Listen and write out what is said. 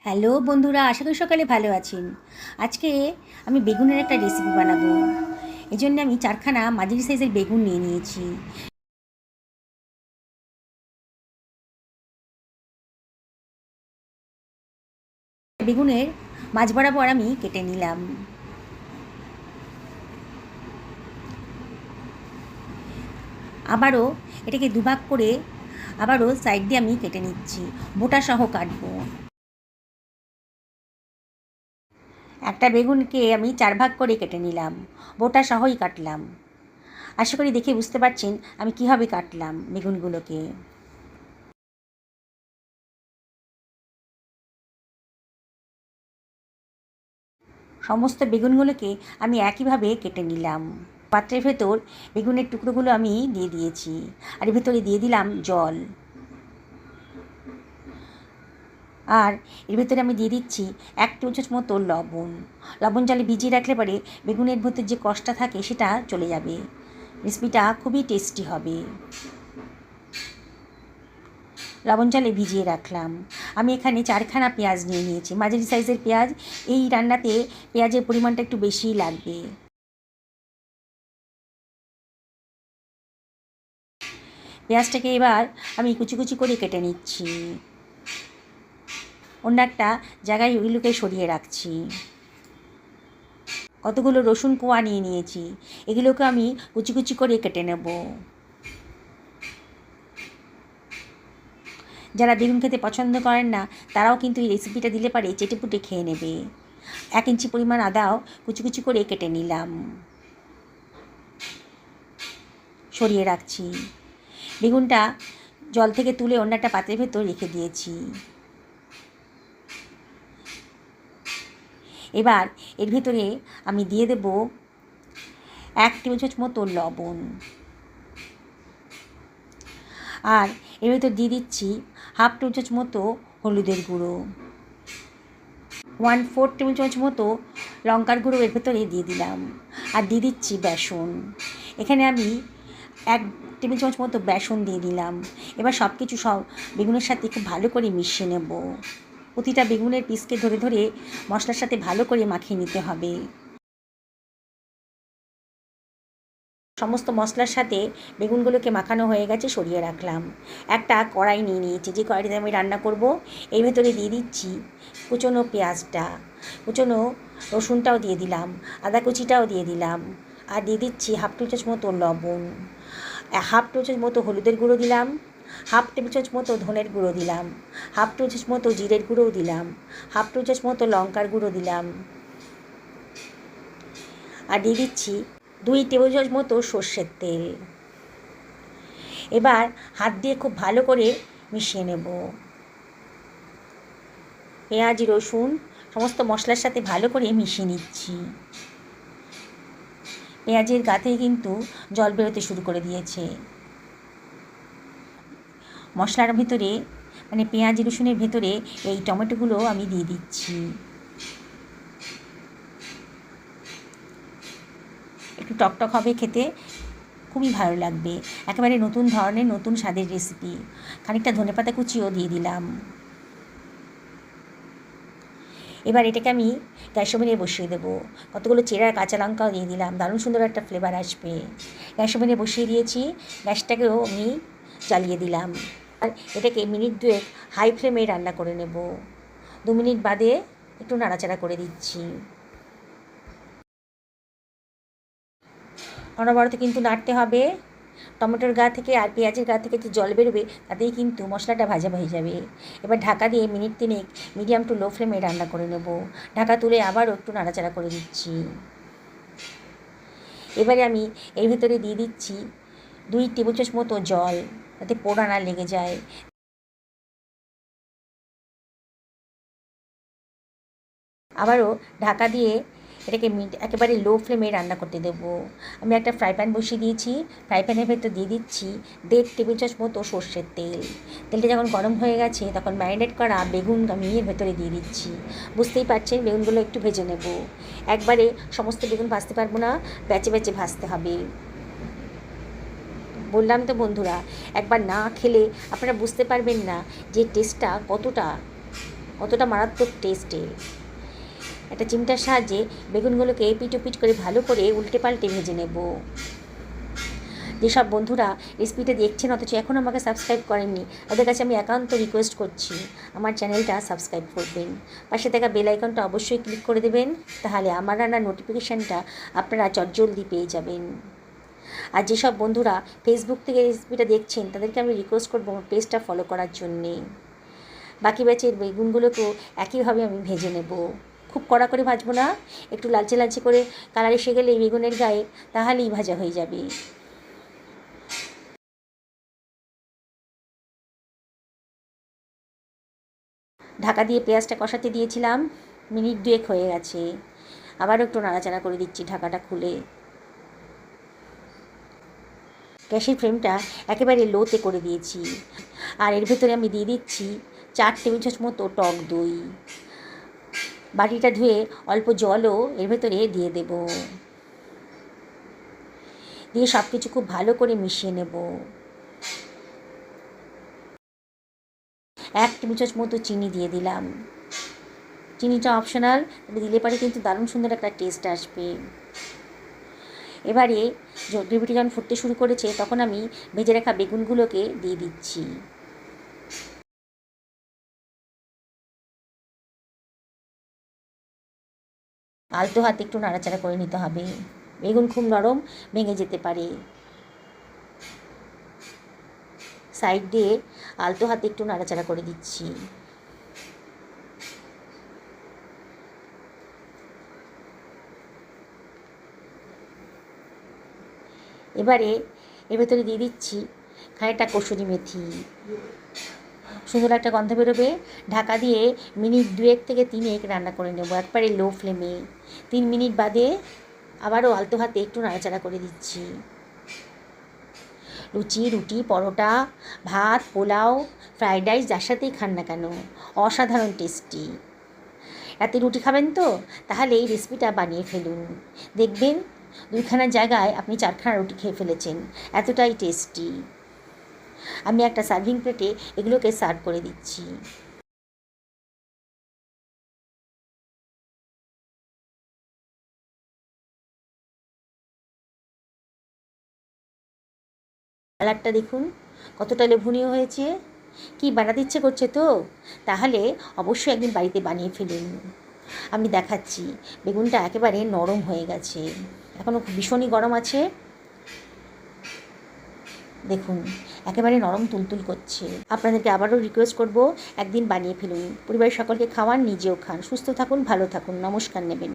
Hello বন্ধুরা, আশা করি সকালে ভালো আছেন। আজকে আমি বেগুনের একটা রেসিপি বানাবো। এই জন্য আমি 4খানা মাঝারি সাইজের বেগুন নিয়ে নিয়েছি। বেগুনের মাঝ বরাবর আমি কেটে নিলাম। আবারও এটাকে দুভাগ করে আবারও সাইড দিয়ে আমি কেটে নিচ্ছি, বোটা সহ কাটবো। একটা বেগুনকে আমি 4 ভাগ করে কেটে নিলাম, বোটা সহই কাটলাম। আশা করি দেখে বুঝতে পারছেন আমি কীভাবে কাটলাম বেগুনগুলোকে। সমস্ত বেগুনগুলোকে আমি একইভাবে কেটে নিলাম। পাত্রের ভেতর বেগুনের টুকরোগুলো আমি দিয়ে দিয়েছি, আর এর ভেতরে দিয়ে দিলাম জল। আর এর ভেতরে আমি দিয়ে দিচ্ছি 1 টেবিল চামচ মতো লবণ। লবণ জলে ভিজিয়ে রাখলে পরে বেগুনের ভেতর যে কষটা থাকে সেটা চলে যাবে। রেসিপিটা খুবই টেস্টি হবে। লবণ জলে ভিজিয়ে রাখলাম। আমি এখানে 4খানা পেঁয়াজ নিয়ে নিয়েছি, মাঝারি সাইজের পেঁয়াজ। এই রান্নাতে পেঁয়াজের পরিমাণটা একটু বেশিই লাগবে। পেঁয়াজটাকে এবার আমি কুচি কুচি করে কেটে নিচ্ছি। অন্য একটা জায়গায় ওইগুলোকে সরিয়ে রাখছি। কতগুলো রসুন কোয়া নিয়ে নিয়েছি, এগুলোকে আমি কুচি কুচি করে কেটে নেব। যারা বেগুন খেতে পছন্দ করেন না তারাও কিন্তু এই রেসিপিটা দিলে পারে চেটেপুটে খেয়ে নেবে। 1 ইঞ্চি পরিমাণ আদাও কুচি কুচি করে কেটে নিলাম, সরিয়ে রাখছি। বেগুনটা জল থেকে তুলে অন্য একটা পাত্রের ভেতর রেখে দিয়েছি। এবার এর ভেতরে আমি দিয়ে দেব 1 টেবিল চামচ মতো লবণ, আর এর ভেতর দিয়ে দিচ্ছি 1/2 টেবিল চামচ মতো হলুদের গুঁড়ো, 1/4 টেবিল চামচ মতো লঙ্কার গুঁড়ো এর ভেতরে দিয়ে দিলাম, আর দিয়ে দিচ্ছি বেসন। এখানে আমি 1 টেবিল চামচ মতো বেসন দিয়ে দিলাম। এবার সব কিছু বেগুনের সাথে খুব ভালো করে মিশিয়ে নেব। প্রতিটা বেগুনের পিসকে ধরে ধরে মশলার সাথে ভালো করে মাখিয়ে নিতে হবে। সমস্ত মশলার সাথে বেগুনগুলোকে মাখানো হয়ে গেছে, সরিয়ে রাখলাম। একটা কড়াই নিয়ে নিয়েছি, যে কড়াইতে আমি রান্না করব। এর ভেতরে দিয়ে দিচ্ছি কুচনো পেঁয়াজটা, কুচনো রসুনটাও দিয়ে দিলাম, আদা কুচিটাও দিয়ে দিলাম, আর দিয়ে দিচ্ছি 1/2 টেবিল চামচ মতো লবণ, 1/2 টেবিল চামচ মতো হলুদের গুঁড়ো দিলাম, 1/2 টেবিল চামচ মতো ধনের গুঁড়ো দিলাম, 1/2 টেবিল চামচ মতো জিরের গুঁড়োও দিলাম, 1/2 টেবিল চামচ মতো লঙ্কার গুঁড়ো দিলাম, আর দিয়ে দিচ্ছি 2 টেবিল চামচ মতো সর্ষের তেল। এবার হাত দিয়ে খুব ভালো করে মিশিয়ে নেব। পেঁয়াজ রসুন সমস্ত মশলার সাথে ভালো করে মিশিয়ে নিচ্ছি। পেঁয়াজের গা থেকে কিন্তু জল বেরোতে শুরু করে দিয়েছে। মশলার ভিতরে মানে পেঁয়াজ রসুনের ভেতরে এই টমেটোগুলো আমি দিয়ে দিচ্ছি। একটু টকটক হবে খেতে, খুবই ভালো লাগবে। একেবারে নতুন ধরনের নতুন স্বাদের রেসিপি। খানিকটা ধনেপাতা কুচিও দিয়ে দিলাম। এবার এটাকে আমি গ্যাস ওভেনে বসিয়ে দেবো। কতগুলো চেরা কাঁচা লঙ্কাও দিয়ে দিলাম, দারুণ সুন্দর একটা ফ্লেভার আসবে। গ্যাস ওভেনে বসিয়ে দিয়েছি, গ্যাসটাকেও আমি জ্বালিয়ে দিলাম। আর এটাকে মিনিট 2 হাই ফ্লেমে রান্না করে নেব। 2 মিনিট বাদে একটু নাড়াচাড়া করে দিচ্ছি। অনবরত কিন্তু নাড়তে হবে। টমেটোর গা থেকে আর পেঁয়াজের গা থেকে যে জল বেরোবে তাতেই কিন্তু মশলাটা ভাজা হয়ে যাবে। এবার ঢাকা দিয়ে মিনিট 3 মিডিয়াম টু লো ফ্লেমে রান্না করে নেব। ঢাকা তুলে আবারও একটু নাড়াচাড়া করে দিচ্ছি। এবারে আমি এর ভেতরে দিয়ে দিচ্ছি 2 টেবিল চামচ মতো জল, যাতে পোড়া না লেগে যায়। আবারও ঢাকা দিয়ে এটাকে একেবারে লো ফ্লেমে রান্না করতে দেবো। আমি একটা ফ্রাই প্যান বসিয়ে দিয়েছি। ফ্রাই প্যানের ভেতর দিয়ে দিচ্ছি 1.5 টেবিল চামচ মতো সর্ষের তেল। তেলটা যখন গরম হয়ে গেছে তখন ম্যারিনেট করা বেগুন আমি এর ভেতরে দিয়ে দিচ্ছি। বুঝতেই পারছেন বেগুনগুলো একটু ভেজে নেব। একবারে সমস্ত বেগুন ভাজতে পারবো না, ব্যাচে ব্যাচে ভাজতে হবে। বললাম তো বন্ধুরা, একবার না খেলে আপনারা বুঝতে পারবেন না যে টেস্টটা কতটা অতটা মারাত্মক টেস্টের। একটা চিমটার সাহায্যে বেগুনগুলোকে এপিট ওপিট করে ভালো করে উল্টে পাল্টে ভেজে নেব। যেসব বন্ধুরা রেসিপিটা দেখছেন অথচ এখনও আমাকে সাবস্ক্রাইব করেননি, তাদের কাছে আমি একান্ত রিকোয়েস্ট করছি আমার চ্যানেলটা সাবস্ক্রাইব করবেন, পাশে থাকা বেল আইকনটা অবশ্যই ক্লিক করে দেবেন, তাহলে আমার রান্নার নোটিফিকেশানটা আপনারা চটজলদি পেয়ে যাবেন। আর যেসব বন্ধুরা ফেসবুক থেকে রেসিপিটা দেখছেন তাদেরকে আমি রিকোয়েস্ট করবো আমার পেজটা ফলো করার জন্যে। বাকি ব্যাচের বেগুনগুলোকেও একইভাবে আমি ভেজে নেব, খুব কড়া করে ভাজবো না, একটু লালচে লালচে করে কালার এসে গেলে বেগুনের গায়ে তাহলেই ভাজা হয়ে যাবে। ঢাকা দিয়ে পেঁয়াজটা কষাতে দিয়েছিলাম, মিনিট 2 হয়ে গেছে, আবারও একটু নাড়াচাড়া করে দিচ্ছি ঢাকাটা খুলে। গ্যাসের ফ্লেমটা একেবারে লোতে করে দিয়েছি, আর এর ভেতরে আমি দিয়ে দিচ্ছি 4 টেবিল চামচ মতো টক দই। বাটিটা ধুয়ে অল্প জলও এর ভেতরে দিয়ে দেব, দিয়ে সব কিছু খুব ভালো করে মিশিয়ে নেব। 1 টেবিল চামচ মতো চিনি দিয়ে দিলাম, চিনিটা অপশনাল, তবে দিলে পরে কিন্তু দারুণ সুন্দর একটা টেস্ট আসবে। এবারে গ্রেভিটা যখন ফুটতে শুরু করেছে তখন আমি ভেজে রাখা বেগুনগুলোকে দিয়ে দিচ্ছি। আলতো হাতে একটু নাড়াচাড়া করে নিতে হবে, বেগুন খুব নরম, ভেঙে যেতে পারে। সাইড দিয়ে আলতো হাতে একটু নাড়াচাড়া করে দিচ্ছি। এবারে এর ভেতরে দিয়ে দিচ্ছি খানিকটা কসুরি মেথি, সুন্দর একটা গন্ধ বেরোবে। ঢাকা দিয়ে মিনিট 2 থেকে 3 রান্না করে নেব একবারে লো ফ্লেমে। 3 মিনিট বাদে আবারও আলতো হাতে একটু নাড়াচাড়া করে দিচ্ছি। লুচি, রুটি, পরোটা, ভাত, পোলাও, ফ্রাইড রাইস যার সাথেই খান না কেন অসাধারণ টেস্টি। রাতে রুটি খাবেন তো, তাহলে এই রেসিপিটা বানিয়ে ফেলুন, দেখবেন 2খানার জায়গায় আপনি 4খানা রুটি খেয়ে ফেলেছেন, এতটাই টেস্টি। আমি একটা সার্ভিং প্লেটে এগুলোকে সার্ভ করে দিচ্ছি। কালারটা দেখুন কতটা লোভনীয় হয়েছে। কি বানাতে ইচ্ছে করছে তো, তাহলে অবশ্যই একদিন বাড়িতে বানিয়ে ফেলুন। আমি দেখাচ্ছি, বেগুনটা একেবারে নরম হয়ে গেছে, এখনও ভীষণই গরম আছে, দেখুন একেবারে নরম তুলতুল করছে। আপনাদেরকে আবারও রিকোয়েস্ট করব একদিন বানিয়ে ফেলুন, পরিবারের সকলকে খাওয়ান, নিজেও খান, সুস্থ থাকুন, ভালো থাকুন, নমস্কার নেবেন।